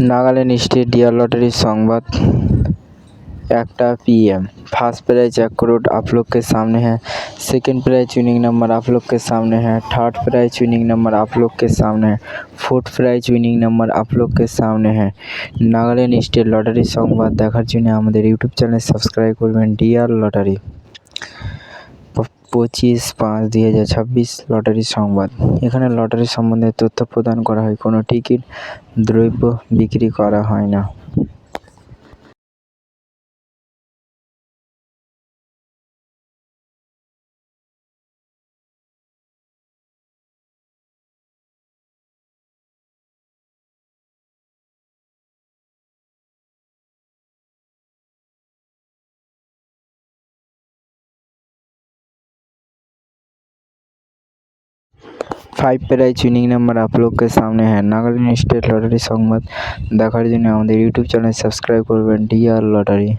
Nagaland state dear lottery संवाद 1 PM। First prize 1 crore आप लोग के सामने है। सेकंड प्राइज विनिंग नंबर आप लोग के सामने है। थर्ड प्राइज विनिंग नंबर आप लोग के सामने है। फोर्थ प्राइज विनिंग नंबर आप लोग के सामने है। नागालैंड स्टेट लॉटरी संवाद দেখার জন্য আমাদের ইউটিউব চ্যানেল সাবস্ক্রাইব করবেন। ডিয়ার লটারি 25/5/2026 লটারি সংবাদ। এখানে লটারি সম্বন্ধে তথ্য প্রদান করা হয়, কোনো টিকিট দ্রব্য বিক্রি করা হয় না। फाइव प्राइज विनिंग नंबर आप लोग के सामने है। नागालैंड स्टेट लॉटरी संवाद দেখার জন্য আমাদের ইউটিউব চ্যানেল সাবস্ক্রাইব করবেন। Dear lottery.